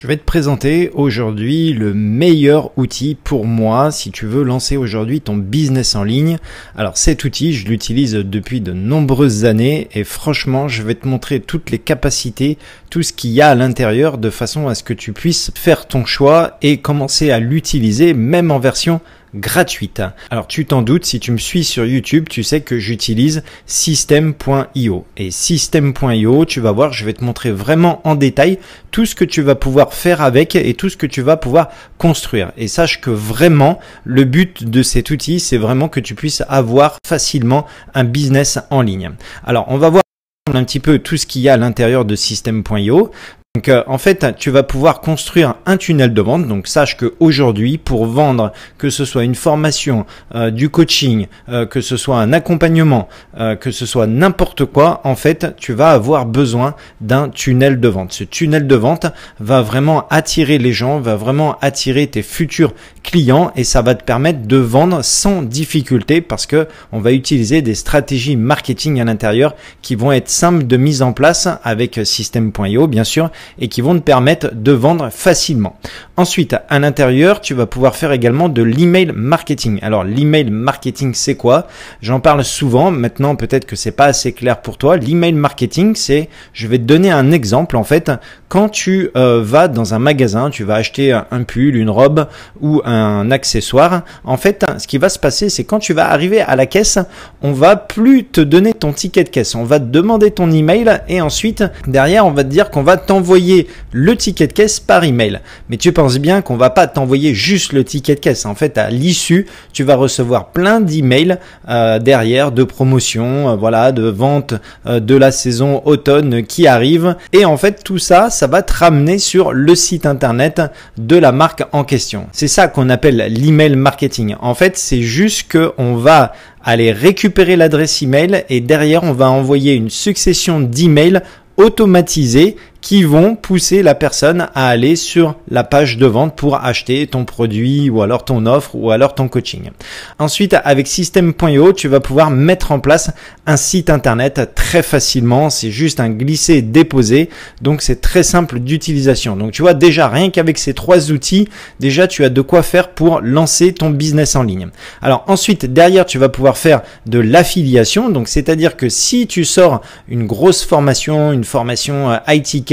Je vais te présenter aujourd'hui le meilleur outil pour moi si tu veux lancer aujourd'hui ton business en ligne. Alors cet outil, je l'utilise depuis de nombreuses années et franchement, je vais te montrer toutes les capacités, tout ce qu'il y a à l'intérieur de façon à ce que tu puisses faire ton choix et commencer à l'utiliser même en version gratuite. Alors tu t'en doutes, si tu me suis sur YouTube, tu sais que j'utilise System.io et System.io, tu vas voir, je vais te montrer vraiment en détail tout ce que tu vas pouvoir faire avec et tout ce que tu vas pouvoir construire. Et sache que vraiment, le but de cet outil, c'est vraiment que tu puisses avoir facilement un business en ligne. Alors on va voir un petit peu tout ce qu'il y a à l'intérieur de System.io. Donc en fait, tu vas pouvoir construire un tunnel de vente. Donc sache qu'aujourd'hui, pour vendre, que ce soit une formation, du coaching, que ce soit un accompagnement, que ce soit n'importe quoi, en fait, tu vas avoir besoin d'un tunnel de vente. Ce tunnel de vente va vraiment attirer les gens, va vraiment attirer tes futurs clients et ça va te permettre de vendre sans difficulté parce que on va utiliser des stratégies marketing à l'intérieur qui vont être simples de mise en place avec System.io bien sûr et qui vont te permettre de vendre facilement. Ensuite, à l'intérieur, tu vas pouvoir faire également de l'email marketing. Alors, l'email marketing, c'est quoi? J'en parle souvent. Maintenant, peut-être que c'est pas assez clair pour toi. L'email marketing, c'est, je vais te donner un exemple. En fait, quand tu vas dans un magasin, tu vas acheter un pull, une robe ou un accessoire. En fait, ce qui va se passer, c'est quand tu vas arriver à la caisse, on va plus te donner ton ticket de caisse. On va te demander ton email et ensuite, derrière, on va te dire qu'on va t'envoyer le ticket de caisse par email. Mais tu penses bien qu'on va pas t'envoyer juste le ticket de caisse. En fait, à l'issue, tu vas recevoir plein d'emails derrière de promotion, voilà, de vente de la saison automne qui arrive. Et en fait, tout ça, ça va te ramener sur le site internet de la marque en question. C'est ça qu'on appelle l'email marketing. En fait, c'est juste que on va aller récupérer l'adresse email et derrière, on va envoyer une succession d'emails automatisés qui vont pousser la personne à aller sur la page de vente pour acheter ton produit ou alors ton offre ou alors ton coaching. Ensuite, avec System.io, tu vas pouvoir mettre en place un site internet très facilement. C'est juste un glisser-déposer. Donc, c'est très simple d'utilisation. Donc, tu vois, déjà, rien qu'avec ces trois outils, déjà, tu as de quoi faire pour lancer ton business en ligne. Alors, ensuite, derrière, tu vas pouvoir faire de l'affiliation. Donc, c'est-à-dire que si tu sors une grosse formation, une formation high-ticket,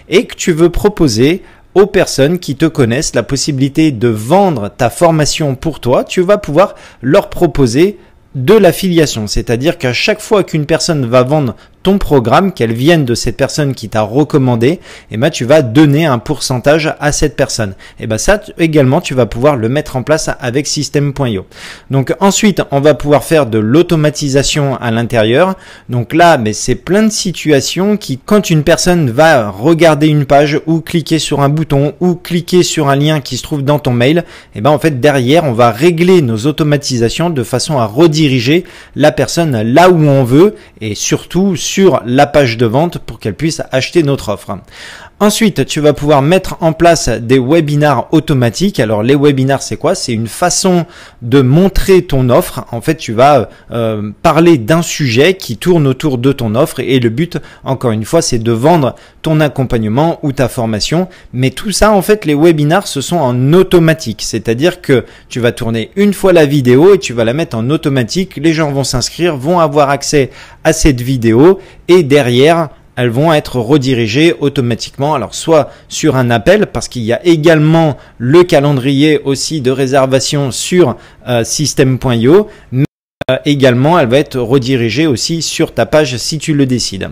et que tu veux proposer aux personnes qui te connaissent la possibilité de vendre ta formation pour toi, tu vas pouvoir leur proposer de l'affiliation. C'est-à-dire qu'à chaque fois qu'une personne va vendre ton programme, qu'elle vienne de cette personne qui t'a recommandé, et ben tu vas donner un pourcentage à cette personne. Et ben ça également tu vas pouvoir le mettre en place avec System.io. Donc ensuite on va pouvoir faire de l'automatisation à l'intérieur. Donc là mais c'est plein de situations qui quand une personne va regarder une page ou cliquer sur un bouton ou cliquer sur un lien qui se trouve dans ton mail, et ben en fait derrière on va régler nos automatisations de façon à rediriger la personne là où on veut et surtout sur la page de vente pour qu'elle puisse acheter notre offre. Ensuite, tu vas pouvoir mettre en place des webinars automatiques. Alors, les webinars, c'est quoi? C'est une façon de montrer ton offre. En fait, tu vas parler d'un sujet qui tourne autour de ton offre et le but, encore une fois, c'est de vendre ton accompagnement ou ta formation. Mais tout ça, en fait, les webinars, ce sont en automatique. C'est-à-dire que tu vas tourner une fois la vidéo et tu vas la mettre en automatique. Les gens vont s'inscrire, vont avoir accès à cette vidéo et derrière, elles vont être redirigées automatiquement, alors soit sur un appel, parce qu'il y a également le calendrier aussi de réservation sur System.io, mais également elle va être redirigée aussi sur ta page si tu le décides.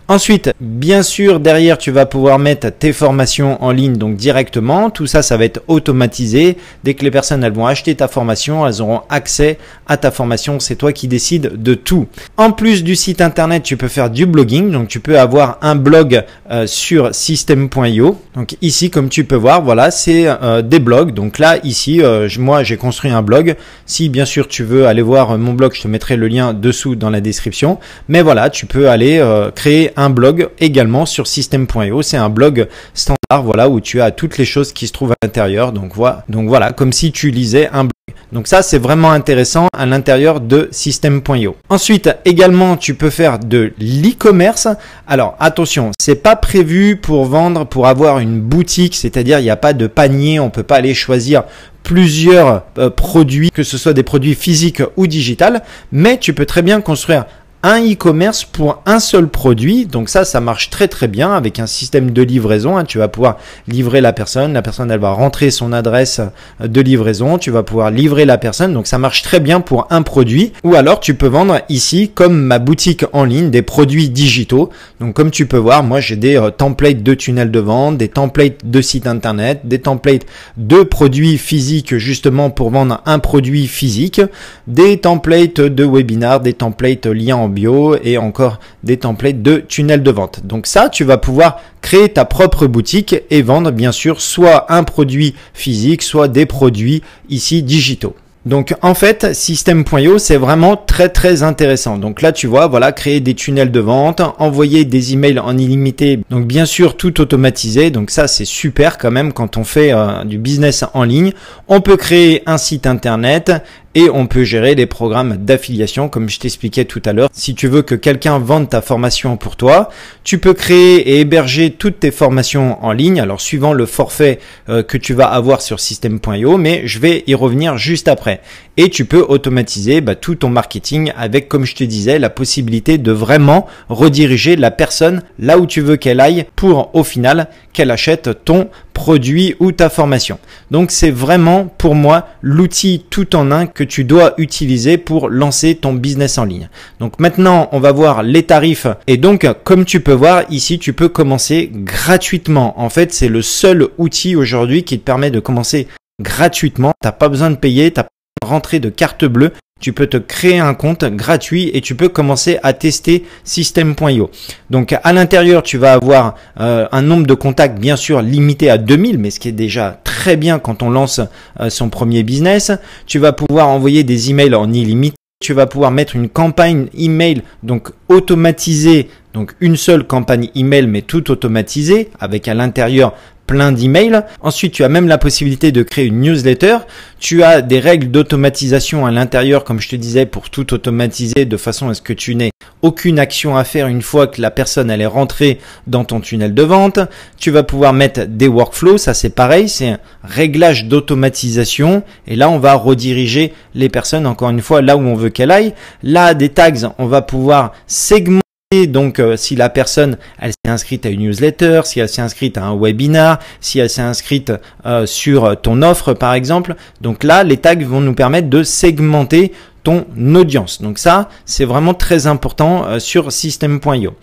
Ensuite, bien sûr, derrière, tu vas pouvoir mettre tes formations en ligne donc directement. Tout ça, ça va être automatisé. Dès que les personnes elles vont acheter ta formation, elles auront accès à ta formation. C'est toi qui décides de tout. En plus du site internet, tu peux faire du blogging. Donc, tu peux avoir un blog sur System.io. Donc, ici, comme tu peux voir, voilà, c'est des blogs. Donc là, ici, moi, j'ai construit un blog. Si, bien sûr, tu veux aller voir mon blog, je te mettrai le lien dessous dans la description. Mais voilà, tu peux aller créer un un blog également sur System.io. C'est un blog standard, voilà, où tu as toutes les choses qui se trouvent à l'intérieur. Donc voilà, comme si tu lisais un blog. Donc ça, c'est vraiment intéressant à l'intérieur de System.io. Ensuite, également, tu peux faire de l'e-commerce. Alors, attention, c'est pas prévu pour vendre, pour avoir une boutique, c'est-à-dire il n'y a pas de panier, on peut pas aller choisir plusieurs produits, que ce soit des produits physiques ou digitales, mais tu peux très bien construire un e-commerce pour un seul produit. Donc ça marche très très bien avec un système de livraison. Tu vas pouvoir livrer la personne elle va rentrer son adresse de livraison, tu vas pouvoir livrer la personne. Donc ça marche très bien pour un produit. Ou alors tu peux vendre ici, comme ma boutique en ligne, des produits digitaux. Donc comme tu peux voir, moi j'ai des templates de tunnels de vente, des templates de sites internet, des templates de produits physiques justement pour vendre un produit physique, des templates de webinars, des templates liens en bio et encore des templates de tunnels de vente. Donc ça, tu vas pouvoir créer ta propre boutique et vendre bien sûr soit un produit physique, soit des produits ici digitaux. Donc en fait, System.io, c'est vraiment très très intéressant. Donc là, tu vois, voilà, créer des tunnels de vente, envoyer des emails en illimité. Donc bien sûr, tout automatisé. Donc ça, c'est super quand même quand on fait du business en ligne. On peut créer un site internet et on peut gérer les programmes d'affiliation comme je t'expliquais tout à l'heure. Si tu veux que quelqu'un vende ta formation pour toi, tu peux créer et héberger toutes tes formations en ligne. Alors suivant le forfait que tu vas avoir sur System.io, mais je vais y revenir juste après. Et tu peux automatiser tout ton marketing avec, comme je te disais, la possibilité de vraiment rediriger la personne là où tu veux qu'elle aille pour au final qu'elle achète ton produit ou ta formation. Donc c'est vraiment pour moi l'outil tout en un que tu dois utiliser pour lancer ton business en ligne. Donc maintenant on va voir les tarifs et donc comme tu peux voir ici tu peux commencer gratuitement. En fait c'est le seul outil aujourd'hui qui te permet de commencer gratuitement. T'as pas besoin de payer, t'as pas besoin de rentrer de carte bleue. Tu peux te créer un compte gratuit et tu peux commencer à tester System.io. Donc à l'intérieur, tu vas avoir un nombre de contacts bien sûr limité à 2000, mais ce qui est déjà très bien quand on lance son premier business. Tu vas pouvoir envoyer des emails en illimité. Tu vas pouvoir mettre une campagne email donc automatisée, donc une seule campagne email mais tout automatisé avec à l'intérieur plein d'emails. Ensuite, tu as même la possibilité de créer une newsletter. Tu as des règles d'automatisation à l'intérieur, comme je te disais, pour tout automatiser de façon à ce que tu n'aies aucune action à faire une fois que la personne elle est rentrée dans ton tunnel de vente. Tu vas pouvoir mettre des workflows. Ça, c'est pareil. C'est un réglage d'automatisation. Et là, on va rediriger les personnes, encore une fois, là où on veut qu'elle aille. Là, des tags, on va pouvoir segmenter. Donc, si la personne, elle s'est inscrite à une newsletter, si elle s'est inscrite à un webinar, si elle s'est inscrite sur ton offre, par exemple. Donc là, les tags vont nous permettre de segmenter ton audience. Donc ça, c'est vraiment très important sur System.io.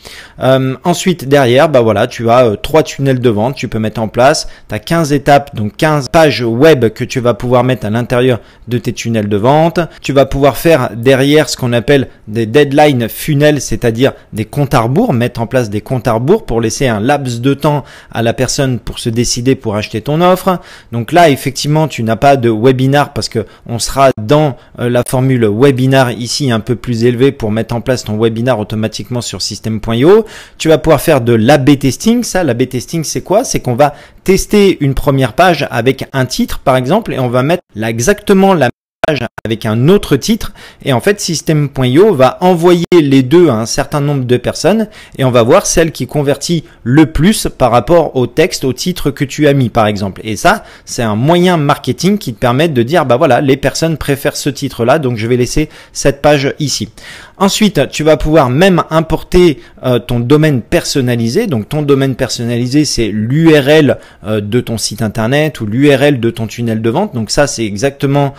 Ensuite, derrière, voilà, tu as 3 tunnels de vente, tu peux mettre en place. Tu as 15 étapes, donc 15 pages web que tu vas pouvoir mettre à l'intérieur de tes tunnels de vente. Tu vas pouvoir faire derrière ce qu'on appelle des deadline funnels, c'est-à-dire des comptes à rebours, mettre en place des comptes à rebours pour laisser un laps de temps à la personne pour se décider pour acheter ton offre. Donc là, effectivement, tu n'as pas de webinar parce que on sera dans la formule webinar ici un peu plus élevé pour mettre en place ton webinar automatiquement sur System.io. Tu vas pouvoir faire de l'A/B testing. Ça, l'A/B testing, c'est quoi? C'est qu'on va tester une première page avec un titre, par exemple, et on va mettre exactement la page avec un autre titre. Et en fait, System.io va envoyer les deux à un certain nombre de personnes et on va voir celle qui convertit le plus par rapport au texte, au titre que tu as mis, par exemple. Et ça, c'est un moyen marketing qui te permet de dire, voilà, les personnes préfèrent ce titre-là, donc je vais laisser cette page ici. Ensuite, tu vas pouvoir même importer ton domaine personnalisé. Donc, ton domaine personnalisé, c'est l'URL de ton site internet ou l'URL de ton tunnel de vente. Donc, ça, c'est exactement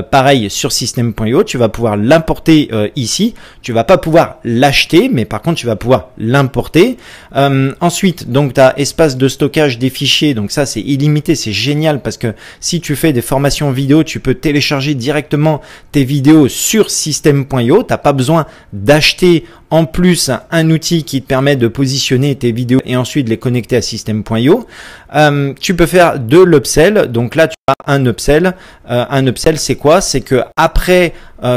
pareil sur System.io. Tu vas pouvoir l'importer ici. Tu vas pas pouvoir l'acheter, mais par contre, tu vas pouvoir l'importer. Ensuite, donc, tu as espace de stockage des fichiers. Donc, ça, c'est illimité. C'est génial parce que si tu fais des formations vidéo, tu peux télécharger directement tes vidéos sur System.io. Tu n'as pas besoin d'acheter en plus un outil qui te permet de positionner tes vidéos et ensuite de les connecter à Systeme.io. Tu peux faire de l'upsell. Donc là, tu as un upsell. Un upsell, c'est quoi? C'est que après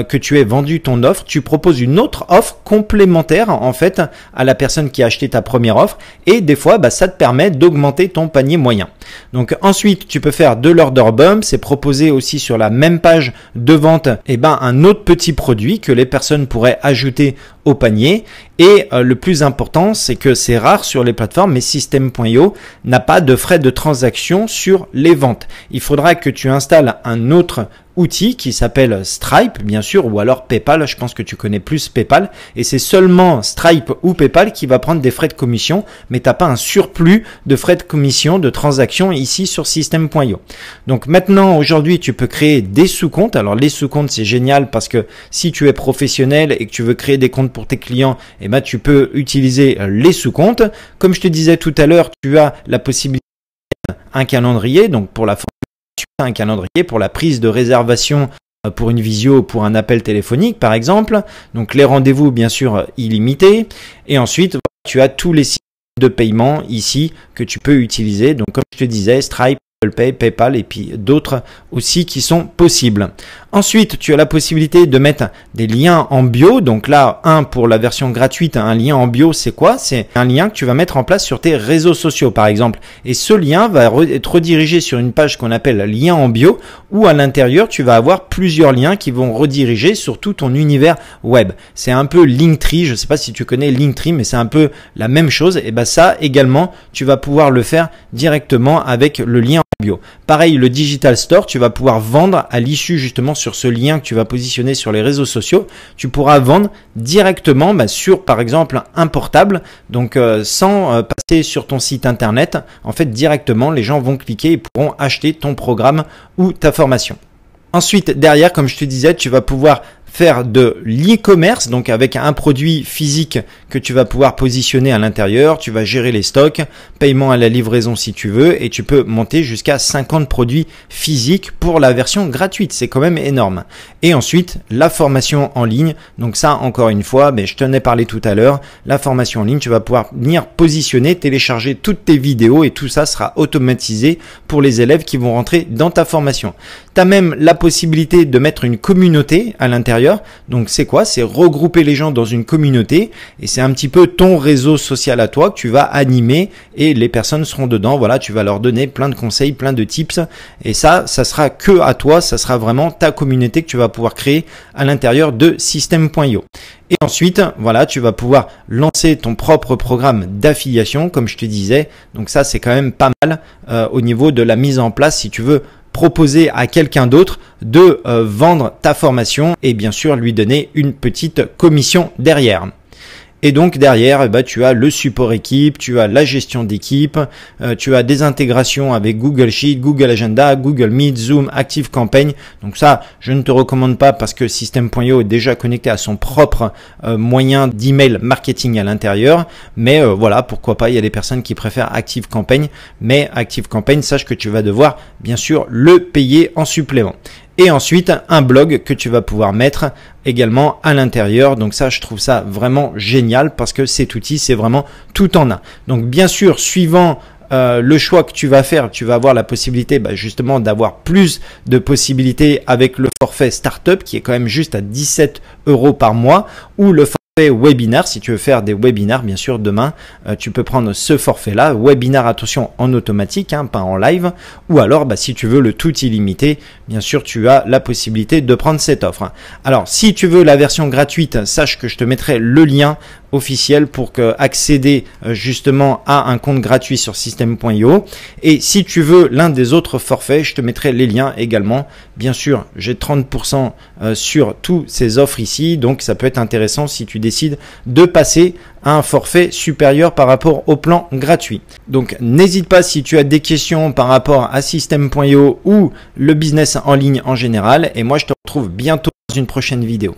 que tu aies vendu ton offre, tu proposes une autre offre complémentaire en fait à la personne qui a acheté ta première offre. Et des fois, ça te permet d'augmenter ton panier moyen. Donc ensuite, tu peux faire de l'order bump. C'est proposer aussi sur la même page de vente un autre petit produit que les personnes pourraient ajouter au panier. Et le plus important, c'est que c'est rare sur les plateformes, mais Systeme.io n'a pas de frais de transaction sur les ventes. Il faudra que tu installes un autre outil qui s'appelle Stripe, bien sûr, ou alors PayPal. Je pense que tu connais plus PayPal. Et c'est seulement Stripe ou PayPal qui va prendre des frais de commission, mais tu n'as pas un surplus de frais de commission de transaction ici sur Systeme.io. Donc maintenant, aujourd'hui, tu peux créer des sous-comptes. Alors les sous-comptes, c'est génial parce que si tu es professionnel et que tu veux créer des comptes pour tes clients, tu peux utiliser les sous-comptes. Comme je te disais tout à l'heure, tu as la possibilité d'un calendrier. Donc pour la tu as un calendrier pour la prise de réservation pour une visio ou pour un appel téléphonique par exemple. Donc les rendez-vous bien sûr illimités. Et ensuite, tu as tous les systèmes de paiement ici que tu peux utiliser. Donc comme je te disais, Stripe, Apple Pay, PayPal et puis d'autres aussi qui sont possibles. Ensuite, tu as la possibilité de mettre des liens en bio. Donc là, pour la version gratuite, un lien en bio, c'est quoi? C'est un lien que tu vas mettre en place sur tes réseaux sociaux, par exemple. Et ce lien va être redirigé sur une page qu'on appelle lien en bio, où à l'intérieur, tu vas avoir plusieurs liens qui vont rediriger sur tout ton univers web. C'est un peu Linktree. Je ne sais pas si tu connais Linktree, mais c'est un peu la même chose. Et ça également, tu vas pouvoir le faire directement avec le lien en bio. Pareil, le Digital Store, tu vas pouvoir vendre à l'issue justement sur ce lien que tu vas positionner sur les réseaux sociaux. Tu pourras vendre directement sur par exemple un portable, donc sans passer sur ton site internet. En fait, directement, les gens vont cliquer et pourront acheter ton programme ou ta formation. Ensuite, derrière, comme je te disais, tu vas pouvoir faire de l'e-commerce, donc avec un produit physique que tu vas pouvoir positionner à l'intérieur, tu vas gérer les stocks, paiement à la livraison si tu veux, et tu peux monter jusqu'à 50 produits physiques pour la version gratuite, c'est quand même énorme. Et ensuite, la formation en ligne, donc ça encore une fois, je t'en ai parlé tout à l'heure, la formation en ligne, tu vas pouvoir venir positionner, télécharger toutes tes vidéos et tout ça sera automatisé pour les élèves qui vont rentrer dans ta formation. Tu as même la possibilité de mettre une communauté à l'intérieur. Donc c'est quoi? C'est regrouper les gens dans une communauté et c'est un petit peu ton réseau social à toi que tu vas animer et les personnes seront dedans. Voilà, tu vas leur donner plein de conseils, plein de tips et ça sera que à toi, ça sera vraiment ta communauté que tu vas pouvoir créer à l'intérieur de Systeme.io. Et ensuite, voilà, tu vas pouvoir lancer ton propre programme d'affiliation, comme je te disais. Donc ça, c'est quand même pas mal au niveau de la mise en place si tu veux proposer à quelqu'un d'autre de vendre ta formation et bien sûr lui donner une petite commission derrière. Et donc derrière, tu as le support équipe, tu as la gestion d'équipe, tu as des intégrations avec Google Sheet, Google Agenda, Google Meet, Zoom, ActiveCampaign. Donc ça, je ne te recommande pas parce que Systeme.io est déjà connecté à son propre moyen d'email marketing à l'intérieur. Mais voilà, pourquoi pas, il y a des personnes qui préfèrent ActiveCampaign. Mais ActiveCampaign, sache que tu vas devoir bien sûr le payer en supplément. Et ensuite, un blog que tu vas pouvoir mettre également à l'intérieur. Donc ça, je trouve ça vraiment génial parce que cet outil, c'est vraiment tout en un. Donc bien sûr, suivant le choix que tu vas faire, tu vas avoir la possibilité justement d'avoir plus de possibilités avec le forfait Startup qui est quand même juste à 17 € par mois ou le forfait webinar. Si tu veux faire des webinars, bien sûr, demain, tu peux prendre ce forfait-là. Webinar, attention, en automatique, pas en live. Ou alors, si tu veux le tout illimité, bien sûr, tu as la possibilité de prendre cette offre. Alors, si tu veux la version gratuite, sache que je te mettrai le lien officiel pour accéder justement à un compte gratuit sur Systeme.io. Et si tu veux l'un des autres forfaits, je te mettrai les liens également. Bien sûr, j'ai 30% sur tous ces offres ici, donc ça peut être intéressant si tu décides de passer à un forfait supérieur par rapport au plan gratuit. Donc n'hésite pas si tu as des questions par rapport à Systeme.io ou le business en ligne en général. Et moi, je te retrouve bientôt dans une prochaine vidéo.